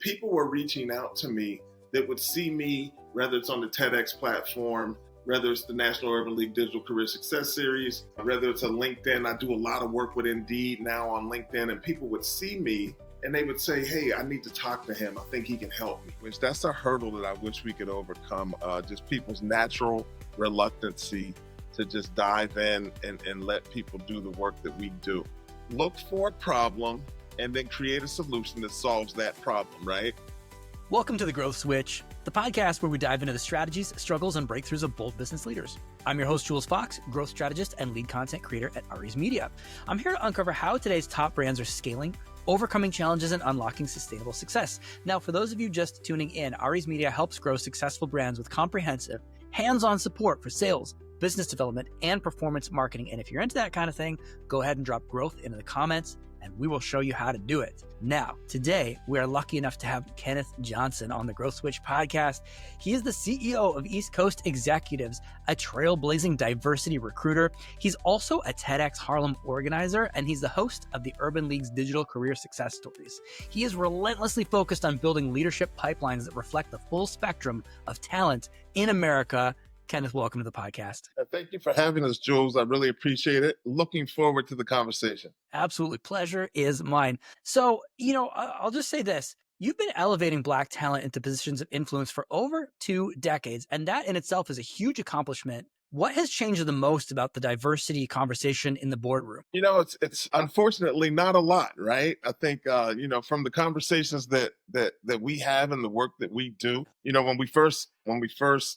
people were reaching out to me that would see me, whether it's on the TEDx platform, whether it's the National Urban League Digital Career Success Series, whether it's a LinkedIn. I do a lot of work with Indeed now on LinkedIn, and people would see me and they would say, hey, I need to talk to him. I think he can help me. Which that's a hurdle that I wish we could overcome, just people's natural reluctancy to just dive in and let people do the work that we do. Look for a problem and then create a solution that solves that problem, right? Welcome to The Growth Switch, the podcast where we dive into the strategies, struggles, and breakthroughs of bold business leaders. I'm your host, Jules Fox, growth strategist and lead content creator at Aries Media. I'm here to uncover how today's top brands are scaling, overcoming challenges, and unlocking sustainable success. Now, for those of you just tuning in, Aries Media helps grow successful brands with comprehensive, hands-on support for sales, business development, and performance marketing. And if you're into that kind of thing, go ahead and drop growth into the comments and we will show you how to do it. Now, today, we are lucky enough to have Kenneth Johnson on the Growth Switch podcast. He is the CEO of East Coast Executives, a trailblazing diversity recruiter. He's also a TEDxHarlem organizer, and he's the host of the Urban League's Digital Career Success Stories. He is relentlessly focused on building leadership pipelines that reflect the full spectrum of talent in America. Kenneth, welcome to the podcast. Thank you for having us, Jules. I really appreciate it. Looking forward to the conversation. Absolutely. Pleasure is mine. So, I'll just say this. You've been elevating Black talent into positions of influence for over 2 decades, and that in itself is a huge accomplishment. What has changed the most about the diversity conversation in the boardroom? It's unfortunately not a lot, right? I think, from the conversations that we have and the work that we do, when we first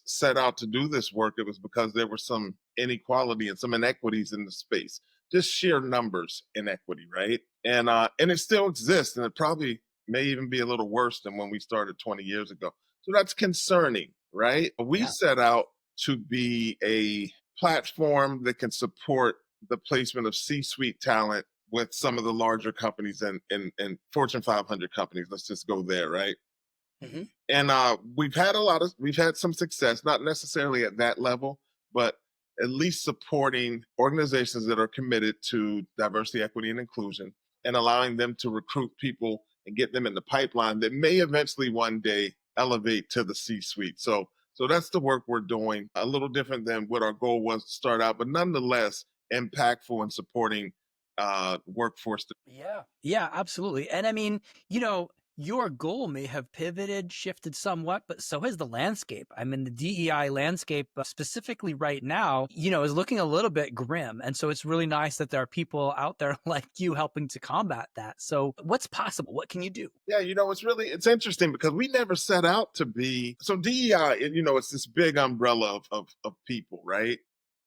set out to do this work, it was because there was some inequality and some inequities in the space, just sheer numbers inequity, right? And it still exists, and it probably may even be a little worse than when we started 20 years ago. So that's concerning, right? We set out to be a platform that can support the placement of C-suite talent with some of the larger companies and Fortune 500 companies. Let's just go there, right? Mm-hmm. And we've had some success, not necessarily at that level, but at least supporting organizations that are committed to diversity, equity, and inclusion, and allowing them to recruit people and get them in the pipeline that may eventually one day elevate to the C-suite. So that's the work we're doing, a little different than what our goal was to start out, but nonetheless impactful in supporting workforce. Yeah, absolutely. And I mean, your goal may have pivoted, shifted somewhat, but so has the landscape. I mean, the DEI landscape specifically right now, is looking a little bit grim. And so it's really nice that there are people out there like you helping to combat that. So what's possible? What can you do? Yeah, it's interesting because we never set out to be, so DEI, it's this big umbrella of people, right?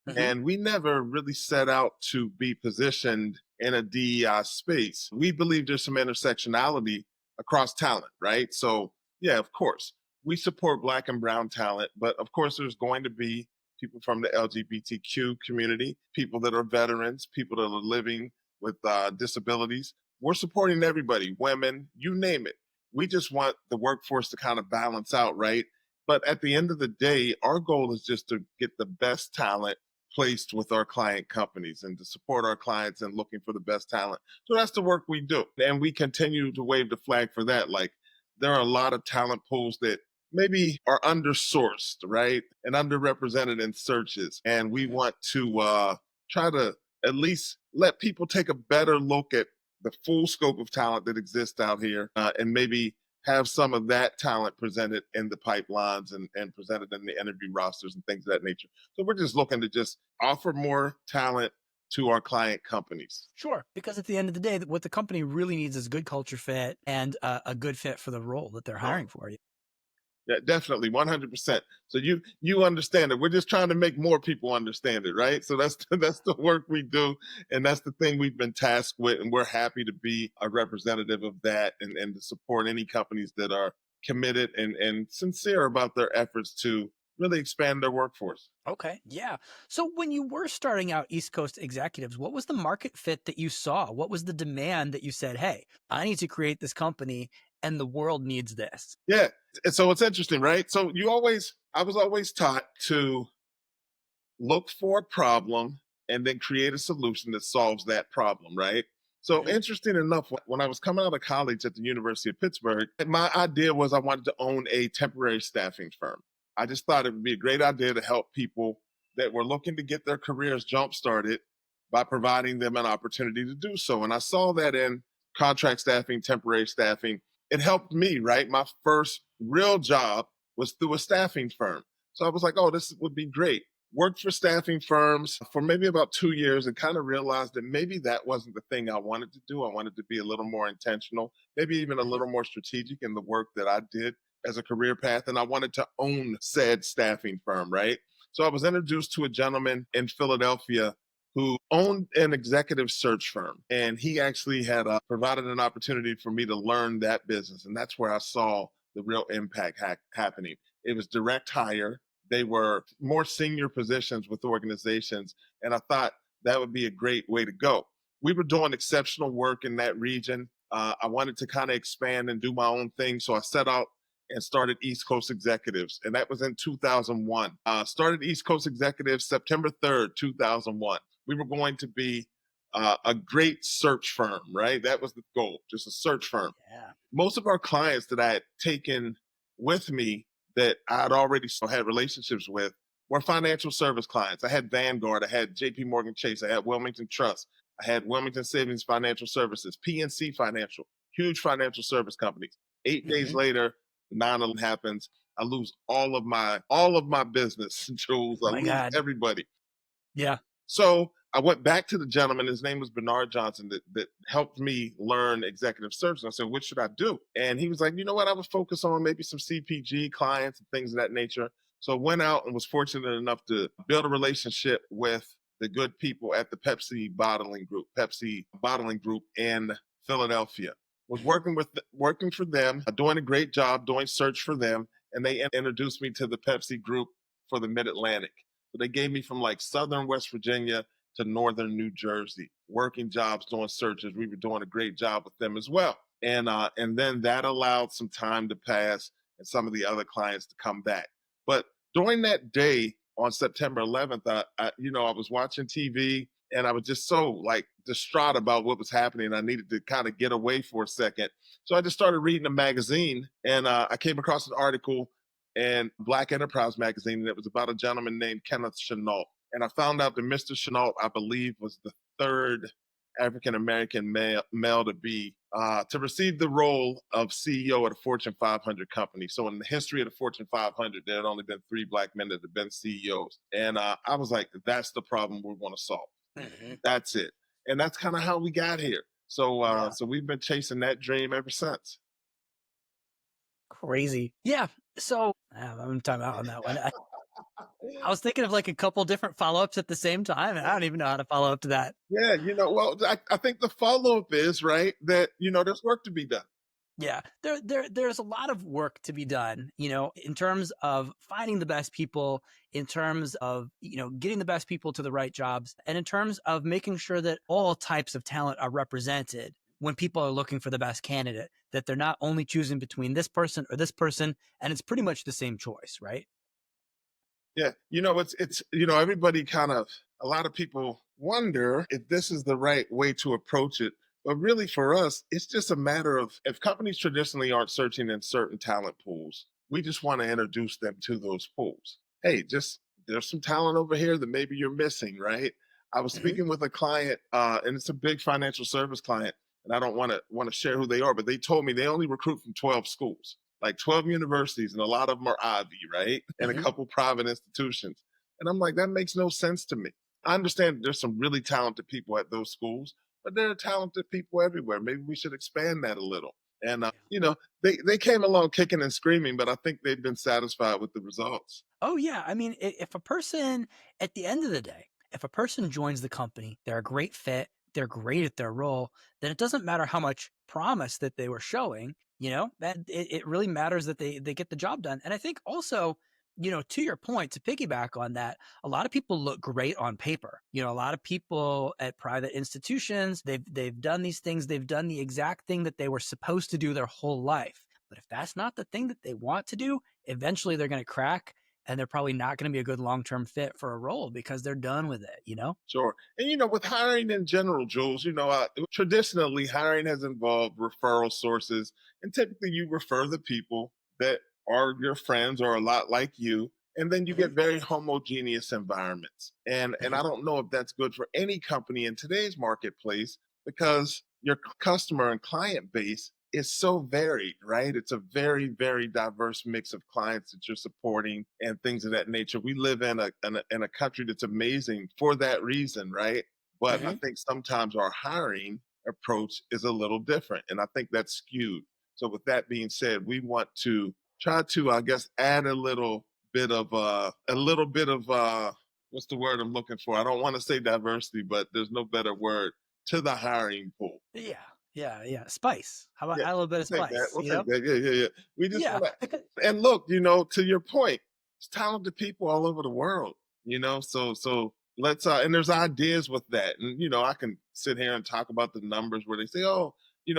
Mm-hmm. And we never really set out to be positioned in a DEI space. We believe there's some intersectionality across talent, right? So yeah, of course, we support Black and brown talent, but of course there's going to be people from the LGBTQ community, people that are veterans, people that are living with disabilities. We're supporting everybody, women, you name it. We just want the workforce to kind of balance out, right? But at the end of the day, our goal is just to get the best talent placed with our client companies and to support our clients and looking for the best talent. So that's the work we do. And we continue to wave the flag for that. Like, there are a lot of talent pools that maybe are undersourced, right? And underrepresented in searches. And we want to try to at least let people take a better look at the full scope of talent that exists out here and maybe have some of that talent presented in the pipelines and presented in the interview rosters and things of that nature. So we're just looking to just offer more talent to our client companies. Sure. Because at the end of the day, what the company really needs is good culture fit and a good fit for the role that they're hiring for. Yeah, definitely, 100%. So you understand it. We're just trying to make more people understand it, right? So that's the work we do, and that's the thing we've been tasked with, and we're happy to be a representative of that and to support any companies that are committed and sincere about their efforts to really expand their workforce. Okay, yeah. So when you were starting out East Coast Executives, what was the market fit that you saw? What was the demand that you said, hey, I need to create this company and the world needs this? Yeah. So it's interesting, right? So I was always taught to look for a problem and then create a solution that solves that problem, right? So Mhm. interesting enough, when I was coming out of college at the University of Pittsburgh, my idea was I wanted to own a temporary staffing firm. I just thought it would be a great idea to help people that were looking to get their careers jump started by providing them an opportunity to do so. And I saw that in contract staffing, temporary staffing. It helped me, right? My first real job was through a staffing firm. So I was like, oh, this would be great. Worked for staffing firms for maybe about 2 years and kind of realized that maybe that wasn't the thing I wanted to do. I wanted to be a little more intentional, maybe even a Mhm. little more strategic in the work that I did as a career path. And I wanted to own said staffing firm, right? So I was introduced to a gentleman in Philadelphia who owned an executive search firm. And he actually had provided an opportunity for me to learn that business. And that's where I saw the real impact happening. It was direct hire. They were more senior positions with organizations. And I thought that would be a great way to go. We were doing exceptional work in that region. I wanted to kind of expand and do my own thing. So I set out and started East Coast Executives. And that was in 2001. Started East Coast Executives September 3rd, 2001. We were going to be a great search firm, right? That was the goal, just a search firm. Yeah. Most of our clients that I had taken with me that I'd already had relationships with were financial service clients. I had Vanguard, I had JP Morgan Chase, I had Wilmington Trust, I had Wilmington Savings Financial Services, PNC Financial, huge financial service companies. 8 days Mhm. later, 9/11 happens. I lose all of my business, Jules. I My lose God. everybody. Yeah. So I went back to the gentleman. His name was Bernard Johnson that helped me learn executive search. And I said, what should I do? And he was like, you know what? I would focus on maybe some CPG clients and things of that nature. So I went out and was fortunate enough to build a relationship with the good people at the Pepsi bottling group in Philadelphia. Was Mhm. working for them, doing a great job, doing search for them. And they introduced me to the Pepsi group for the Mid Atlantic. So they gave me from like southern West Virginia to northern New Jersey, working jobs, doing searches. We were doing a great job with them as well. And then that allowed some time to pass and some of the other clients to come back. But during that day on September 11th, I was watching TV and I was just so like distraught about what was happening. I needed to kind of get away for a second. So I just started reading a magazine and I came across an article in Black Enterprise magazine, and it was about a gentleman named Kenneth Chenault. And I found out that Mr. Chenault, I believe, was the third African American male to receive the role of CEO at a Fortune 500 company. So in the history of the Fortune 500, there had only been 3 Black men that had been CEOs. And I was like, that's the problem we're going to solve. Mhm. That's it. And that's kind of how we got here. So Yeah. so we've been chasing that dream ever since. Crazy. Yeah. So I'm time out on that one. I was thinking of like a couple different follow-ups at the same time, and I don't even know how to follow up to that. Yeah, well, I think the follow up is right that there's work to be done. Yeah, there's a lot of work to be done, in terms of finding the best people, in terms of, getting the best people to the right jobs, and in terms of making sure that all types of talent are represented when people are looking for the best candidate, that they're not only choosing between this person or this person, and it's pretty much the same choice, right? Yeah, it's everybody kind of a lot of people wonder if this is the right way to approach it. But really, for us, it's just a matter of if companies traditionally aren't searching in certain talent pools, we just want to introduce them to those pools. Hey, just there's some talent over here that maybe you're missing, right? I was Mhm. speaking with a client, and it's a big financial service client, and I don't want to share who they are, but they told me they only recruit from 12 schools, like 12 universities, and a lot of them are Ivy, right? And a Mhm. couple private institutions. And I'm like, that makes no sense to me. I understand there's some really talented people at those schools, but there are talented people everywhere. Maybe we should expand that a little. And they came along kicking and screaming, but I think they've been satisfied with the results. Oh, yeah. I mean, if a person, at the end of the day, if a person joins the company, they're a great fit, they're great at their role, then it doesn't matter how much promise that they were showing, that it really matters that they get the job done. And I think also, to your point, to piggyback on that, a lot of people look great on paper. A lot of people at private institutions, they've done these things, they've done the exact thing that they were supposed to do their whole life. But if that's not the thing that they want to do, eventually they're going to crack and they're probably not going to be a good long-term fit for a role because they're done with it, you know? Sure. And, with hiring in general, Jules, traditionally hiring has involved referral sources. And typically you refer the people that are your friends or a lot like you. And then you Hmm. get very homogeneous environments. And Hmm. I don't know if that's good for any company in today's marketplace because your customer and client base is so varied, right? It's a very, very diverse mix of clients that you're supporting and things of that nature. We live in a country that's amazing for that reason, right? But I Hmm. think sometimes our hiring approach is a little different, and I think that's skewed. So, with that being said, we want to try to, I guess, add a little bit of what's the word I'm looking for? I don't want to say diversity, but there's no better word to the hiring pool. Yeah, yeah, yeah. Spice. How about Yeah, add a little bit we'll of take that. spice, We'll you take know? that. Yeah, yeah, yeah. We just Yeah. want to, and look, to your point, it's talented people all over the world. So let's and there's ideas with that, and I can sit here and talk about the numbers where they say, oh,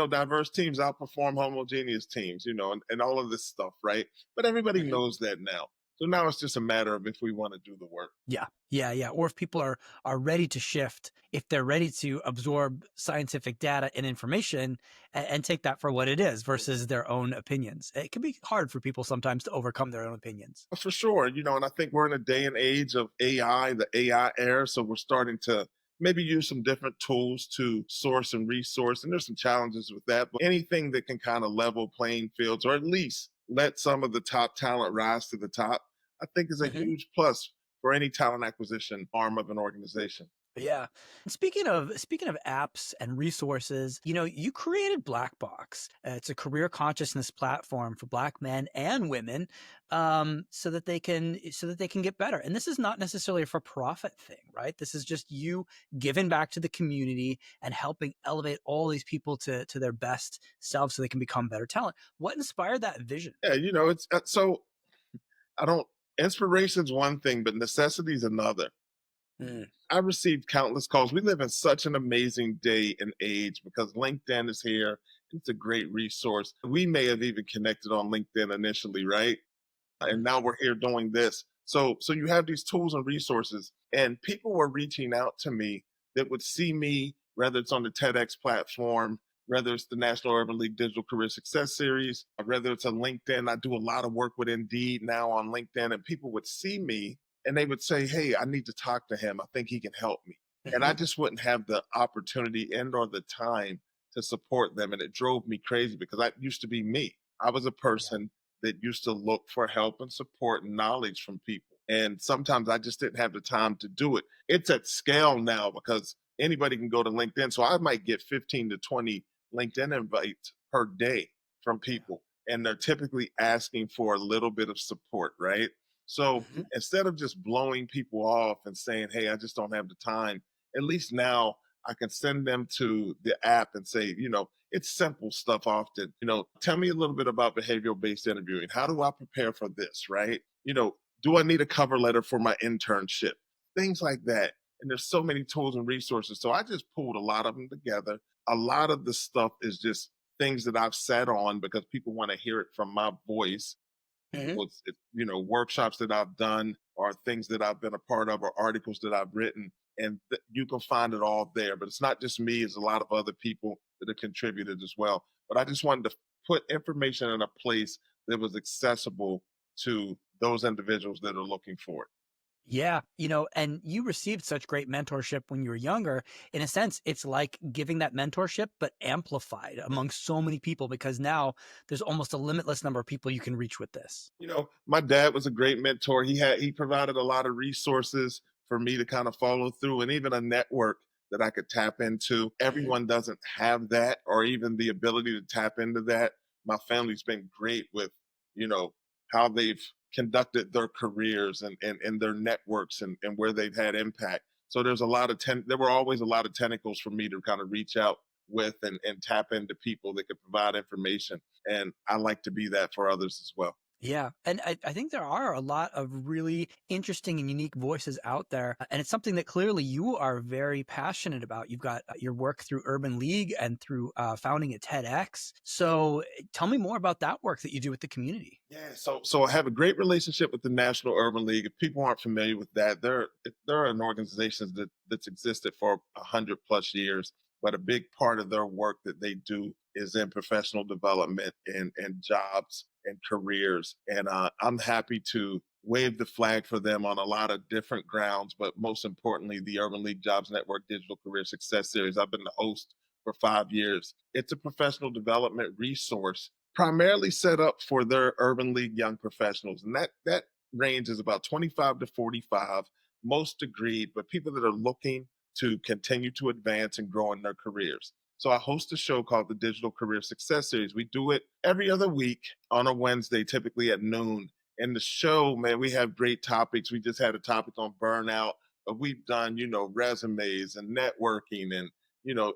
diverse teams outperform homogeneous teams, and all of this stuff, right? But everybody Mhm. knows that now. So now it's just a matter of if we want to do the work. Yeah, yeah, yeah. Or if people are ready to shift, if they're ready to absorb scientific data and information and take that for what it is versus their own opinions. It can be hard for people sometimes to overcome their own opinions. For sure, and I think we're in a day and age of AI, the AI era. So we're starting to maybe use some different tools to source and resource. And there's some challenges with that, but anything that can kind of level playing fields or at least let some of the top talent rise to the top, I think is a Mhm. huge plus for any talent acquisition arm of an organization. Yeah. And speaking of apps and resources, you created BlackBox. It's a career consciousness platform for Black men and women, so that they can get better. And this is not necessarily a for-profit thing, right? This is just you giving back to the community and helping elevate all these people to their best selves so they can become better talent. What inspired that vision? Yeah, it's so I don't, inspiration's one thing, but necessity is another. Mm. I received countless calls. We live in such an amazing day and age because LinkedIn is here. It's a great resource. We may have even connected on LinkedIn initially, right? And Mhm. now we're here doing this. So you have these tools and resources, and people were reaching out to me that would see me, whether it's on the TEDx platform, whether it's the National Urban League Digital Career Success Series, whether it's on LinkedIn. I do a lot of work with Indeed now on LinkedIn, and people would see me and they would say, hey, I need to talk to him. I think he can help me. And I Mhm. just wouldn't have the opportunity and or the time to support them. And it drove me crazy because I used to be me. I was a Yeah. person that used to look for help and support and knowledge from people. And sometimes I just didn't have the time to do it. It's at scale now because anybody can go to LinkedIn. So I might get 15 to 20 LinkedIn invites per day from Yeah. people. And they're typically asking for a little bit of support, right? So Mhm. instead of just blowing people off and saying, hey, I just don't have the time, at least now I can send them to the app and say, it's simple stuff often. Tell me a little bit about behavioral based interviewing. How do I prepare for this, right? Do I need a cover letter for my internship? Things like that. And there's so many tools and resources. So I just pulled a lot of them together. A lot of the stuff is just things that I've sat on because people want to hear it from my voice. Mhm. Workshops that I've done or things that I've been a part of or articles that I've written. And you can find it all there. But it's not just me, it's a lot of other people that have contributed as well. But I just wanted to put information in a place that was accessible to those individuals that are looking for it. Yeah, and you received such great mentorship when you were younger. In a sense, it's like giving that mentorship, but amplified among so many people because now there's almost a limitless number of people you can reach with this. My dad was a great mentor. He provided a lot of resources for me to kind of follow through and even a network that I could tap into. Mhm. Everyone doesn't have that or even the ability to tap into that. My family's been great with, you know, how they've conducted their careers and their networks and where they've had impact. So there were always a lot of tentacles for me to kind of reach out with and tap into people that could provide information. And I like to be that for others as well. Yeah. And I think there are a lot of really interesting and unique voices out there. And it's something that clearly you are very passionate about. You've got your work through Urban League and through founding a TEDx. So tell me more about that work that you do with the community. Yeah, so I have a great relationship with the National Urban League. If people aren't familiar with that, they're an organization that's existed for 100 plus years. But a big part of their work that they do is in professional development and jobs and careers. And I'm happy to wave the flag for them on a lot of different grounds. But most importantly, the Urban League Jobs Network Digital Career Success Series. I've been the host for 5 years. It's a professional development resource primarily set up for their Urban League young professionals. And that range is about 25 to 45, most agreed, but people that are looking to continue to advance and grow in their careers. So I host a show called the Digital Career Success Series. We do it every other week on a Wednesday, typically at noon. And the show, man, we have great topics. We just had a topic on burnout, but we've done, resumes and networking and,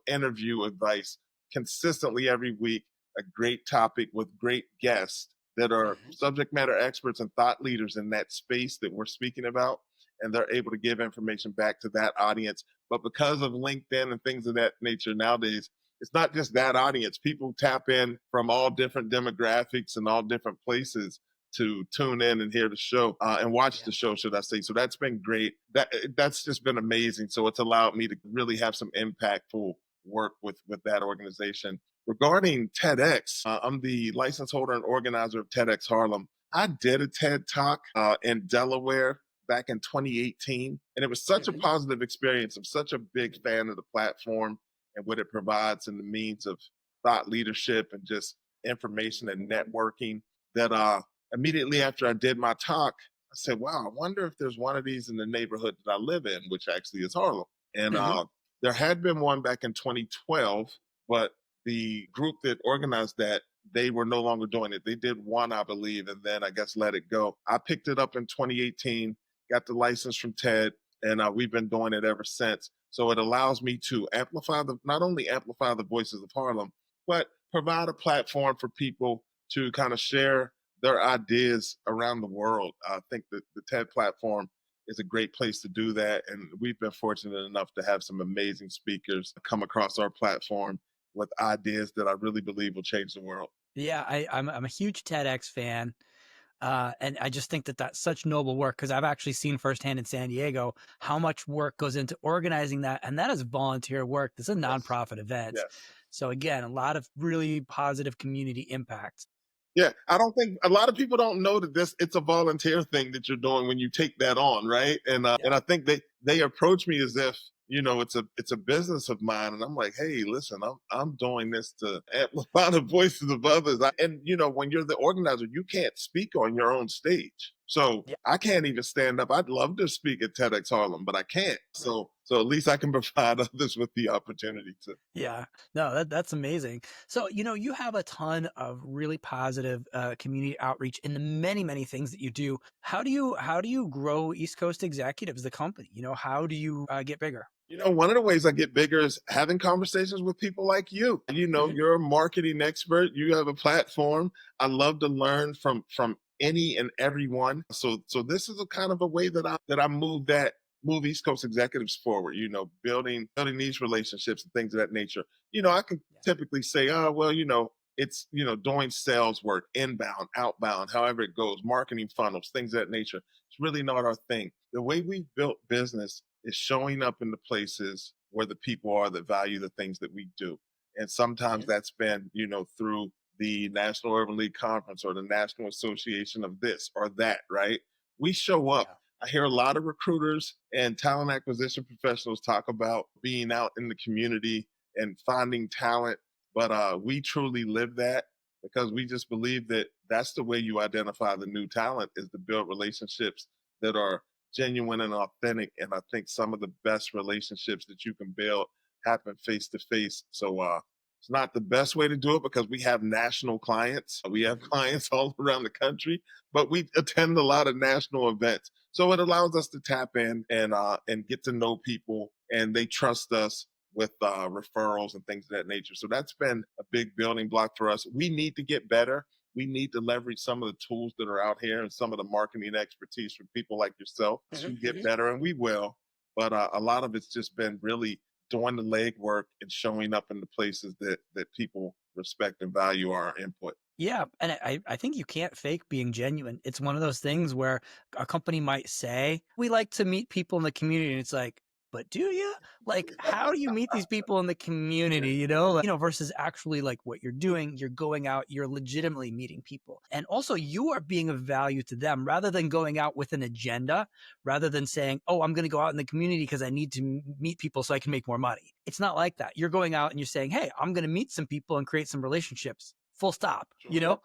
interview advice consistently every week, a great topic with great guests that are Mhm. subject matter experts and thought leaders in that space that we're speaking about. And they're able to give information back to that audience. But because of LinkedIn and things of that nature nowadays, it's not just that audience. People tap in from all different demographics and all different places to tune in and hear the show and watch Yeah. the show, should I say. So that's been great. That's just been amazing. So it's allowed me to really have some impactful work with that organization. Regarding TEDx, I'm the license holder and organizer of TEDx Harlem. I did a TED talk in Delaware back in 2018, and it was such a Mhm. positive experience. I'm such a big fan of the platform and what it provides and the means of thought leadership and just information and networking that immediately after I did my talk, I said, wow, I wonder if there's one of these in the neighborhood that I live in, which actually is Harlem. And Mhm. there had been one back in 2012, but the group that organized that, they were no longer doing it. They did one, I believe, and then I guess let it go. I picked it up in 2018, got the license from TED, and we've been doing it ever since. So it allows me to not only amplify the voices of Harlem, but provide a platform for people to kind of share their ideas around the world. I think that the TED platform is a great place to do that. And we've been fortunate enough to have some amazing speakers come across our platform with ideas that I really believe will change the world. Yeah, I'm a huge TEDx fan. And I just think that that's such noble work because I've actually seen firsthand in San Diego how much work goes into organizing that. And that is volunteer work. This is a Yes. nonprofit event. Yes. So again, a lot of really positive community impact. Yeah, I don't think a lot of people don't know that it's a volunteer thing that you're doing when you take that on, right? And Yeah. I think they approach me as if it's a business of mine, and I'm like, hey, listen, I'm doing this to amplify the voices of others. And when you're the organizer, you can't speak on your own stage, so Yeah. I can't even stand up. I'd love to speak at TEDx Harlem, but I can't. So at least I can provide others with the opportunity to. Yeah. No, that's amazing. So, you have a ton of really positive community outreach in the many, many things that you do. How do you grow East Coast Executives, the company? How do you get bigger? One of the ways I get bigger is having conversations with people like you. Mhm. You're a marketing expert. You have a platform. I love to learn from any and everyone. So this is a kind of a way that I move East Coast executives forward. Building these relationships and things of that nature. I can Yeah. typically say, oh well, it's doing sales work, inbound, outbound, however it goes, marketing funnels, things of that nature. It's really not our thing. The way we've built business is showing up in the places where the people are that value the things that we do. And sometimes Mhm. that's been, through the National Urban League Conference or the National Association of this or that, right? We show up. Yeah. I hear a lot of recruiters and talent acquisition professionals talk about being out in the community and finding talent, but we truly live that because we just believe that that's the way you identify the new talent is to build relationships that are genuine and authentic. And I think some of the best relationships that you can build happen face to face. So it's not the best way to do it because we have national clients. We have Mhm. clients all around the country, but we attend a lot of national events. So it allows us to tap in and get to know people, and they trust us with referrals and things of that nature. So that's been a big building block for us. We need to get better. we need to leverage some of the tools that are out here and some of the marketing expertise from people like yourself Hmm. to get Hmm. better, and we will. But a lot of it's just been really doing the legwork and showing up in the places that people respect and value our input. Yeah, and I think you can't fake being genuine. It's one of those things where a company might say, "We like to meet people in the community," and it's like, "But do you? Like, how do you meet these people in the community, versus actually like what you're doing, you're going out, you're legitimately meeting people. And also you are being of value to them rather than going out with an agenda, rather than saying, "Oh, I'm going to go out in the community because I need to meet people so I can make more money." It's not like that. You're going out and you're saying, "Hey, I'm going to meet some people and create some relationships." Full stop, you Sure.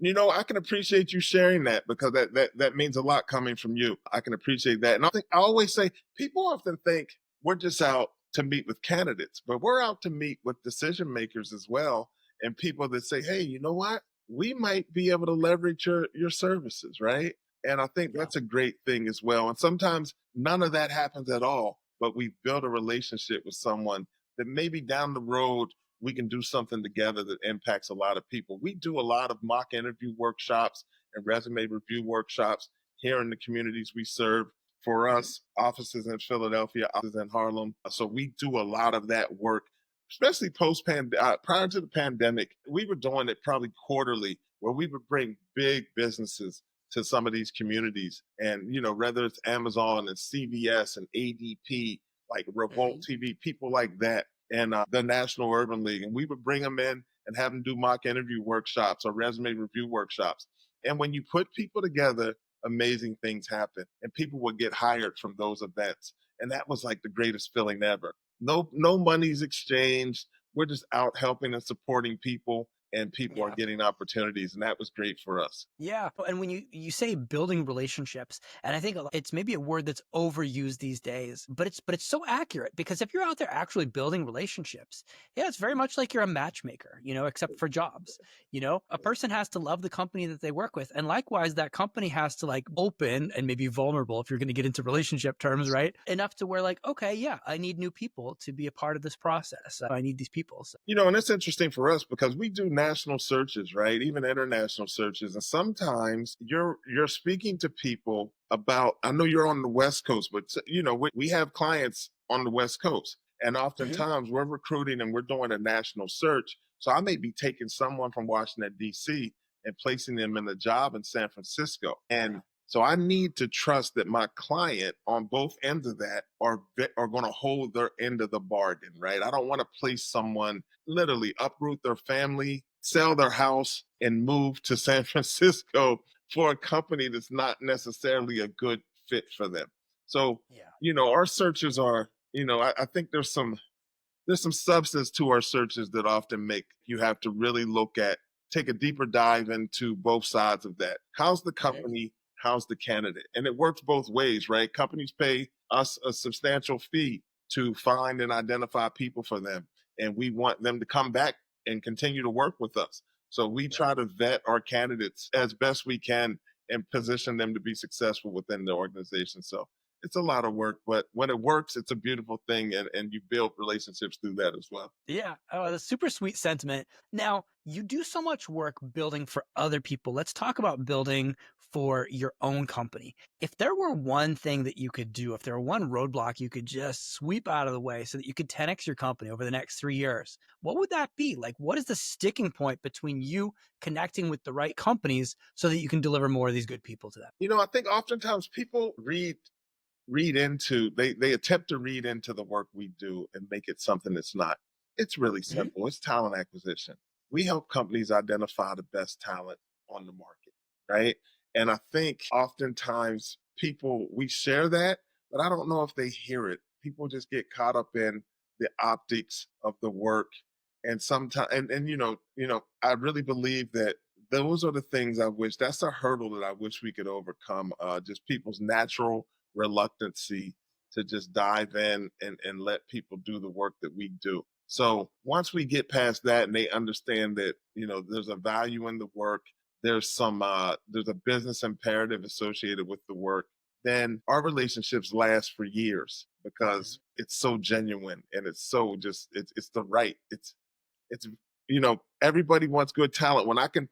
know? I can appreciate you sharing that because that means a lot coming from you. I can appreciate that. And I always say people often think we're just out to meet with candidates, but we're out to meet with decision makers as well and people that say, "Hey, you know what? We might be able to leverage your services," right? And I think Yeah. that's a great thing as well. And sometimes none of that happens at all, but we build a relationship with someone that maybe down the road we can do something together that impacts a lot of people. We do a lot of mock interview workshops and resume review workshops here in the communities we serve. For Mhm. us, offices in Philadelphia, offices in Harlem. So we do a lot of that work, especially prior to the pandemic. We were doing it probably quarterly, where we would bring big businesses to some of these communities, and whether it's Amazon and CVS and ADP, like Revolt Mhm. TV, people like that and the National Urban League. And we would bring them in and have them do mock interview workshops or resume review workshops. And when you put people together, amazing things happen. And people would get hired from those events. And that was like the greatest feeling ever. No money's exchanged. We're just out helping and supporting people, and people are Yeah. getting opportunities. And that was great for us. Yeah. And when you say building relationships, and I think it's maybe a word that's overused these days, but it's so accurate, because if you're out there actually building relationships, yeah, it's very much like you're a matchmaker, except for jobs. A person has to love the company that they work with. And likewise, that company has to like open and maybe vulnerable, if you're going to get into relationship terms, right? Enough to where like, okay, yeah, I need new people to be a part of this process. I need these people. So, And it's interesting for us because we do national searches, right? Even international searches. And sometimes you're speaking to people about, I know you're on the West Coast, but we have clients on the West Coast. And mhm, oftentimes we're recruiting and we're doing a national search. So I may be taking someone from Washington, D.C. and placing them in a job in San Francisco. And so I need to trust that my client on both ends of that are going to hold their end of the bargain, right? I don't want to place someone literally uproot their family, sell their house, and move to San Francisco for a company that's not necessarily a good fit for them. So, yeah. our searches are, I think there's some substance to our searches that often make you have to really take a deeper dive into both sides of that. How's the Mhm. company? How's the candidate? And it works both ways, right? Companies pay us a substantial fee to find and identify people for them. And we want them to come back and continue to work with us. So we Yeah. try to vet our candidates as best we can and position them to be successful within the organization. So it's a lot of work, but when it works, it's a beautiful thing, and you build relationships through that as well. Yeah. Oh, that's super sweet sentiment. Now, you do so much work building for other people. Let's talk about building for your own company. If there were one thing that you could do, if there were one roadblock you could just sweep out of the way so that you could 10x your company over the next 3 years, what would that be? Like, what is the sticking point between you connecting with the right companies so that you can deliver more of these good people to them? I think oftentimes people read into they attempt to read into the work we do and make it something it's not. It's really Mhm. simple. It's talent acquisition. We help companies identify the best talent on the market, right? And I think oftentimes people we share that, but I don't know if they hear it. People just get caught up in the optics of the work, and sometimes and I really believe that those are the things I wish that's a hurdle that I wish we could overcome. Just people's natural reluctancy to just dive in and let people do the work that we do. So once we get past that and they understand that, there's a value in the work, there's a business imperative associated with the work, then our relationships last for years because Mhm. it's so genuine and it's so just it's the right. It's everybody wants good talent. When I can,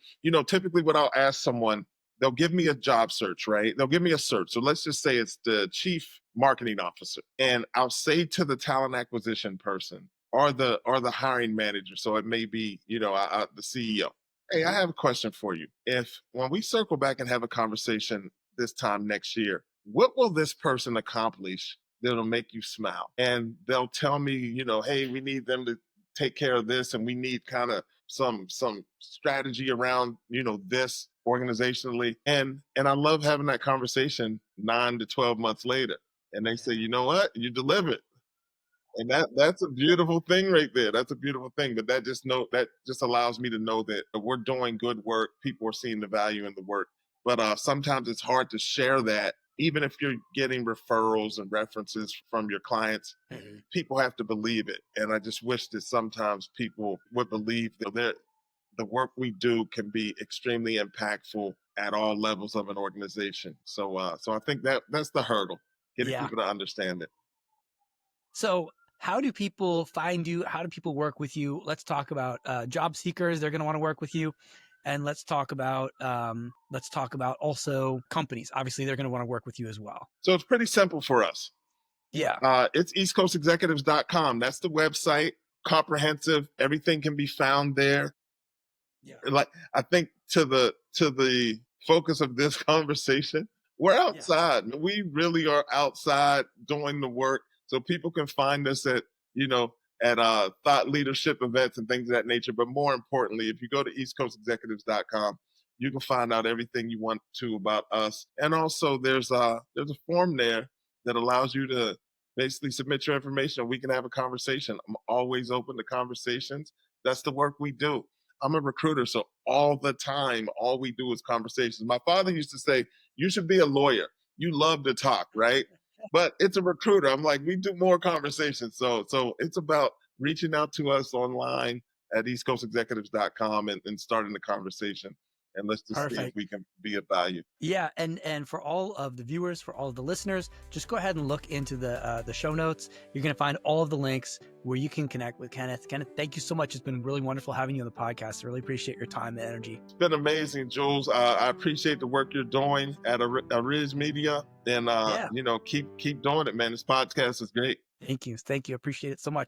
typically what I'll ask someone, they'll give me a job search, right? They'll give me a search. So let's just say it's the chief marketing officer. And I'll say to the talent acquisition person or the hiring manager, so it may be, the CEO, hey, I have a question for you. If when we circle back and have a conversation this time next year, what will this person accomplish that'll make you smile? And they'll tell me, hey, we need them to take care of this, and we need kind of some strategy around, this organizationally. And I love having that conversation 9 to 12 months later. And they say, you know what? You delivered. And that's a beautiful thing right there. That's a beautiful thing. But that just allows me to know that we're doing good work. People are seeing the value in the work. But sometimes it's hard to share that, even if you're getting referrals and references from your clients. Mm-hmm. People have to believe it. And I just wish that sometimes people would believe that the work we do can be extremely impactful at all levels of an organization. So I think that's the hurdle, getting people to understand it. So how do people find you? How do people work with you? Let's talk about job seekers. They're going to want to work with you. And let's talk about also companies. Obviously, they're going to want to work with you as well. So it's pretty simple for us. Yeah. It's eastcoastexecutives.com. That's the website. Comprehensive. Everything can be found there. Yeah. Like, I think to the focus of this conversation, we're outside. Yeah. We really are outside doing the work. So people can find us at thought leadership events and things of that nature. But more importantly, if you go to eastcoastexecutives.com, you can find out everything you want to about us. And also there's a form there that allows you to basically submit your information and we can have a conversation. I'm always open to conversations. That's the work we do. I'm a recruiter, so all the time, all we do is conversations. My father used to say, you should be a lawyer. You love to talk, right? But it's a recruiter. I'm like, we do more conversations. So it's about reaching out to us online at eastcoastexecutives.com and starting the conversation. And let's just see if we can be of value. Yeah, and for all of the viewers, for all of the listeners, just go ahead and look into the show notes. You're going to find all of the links where you can connect with Kenneth. Kenneth, thank you so much. It's been really wonderful having you on the podcast. I really appreciate your time and energy. It's been amazing, Jules. I appreciate the work you're doing at Ariz Media, and keep doing it, man. This podcast is great. Thank you. Appreciate it so much.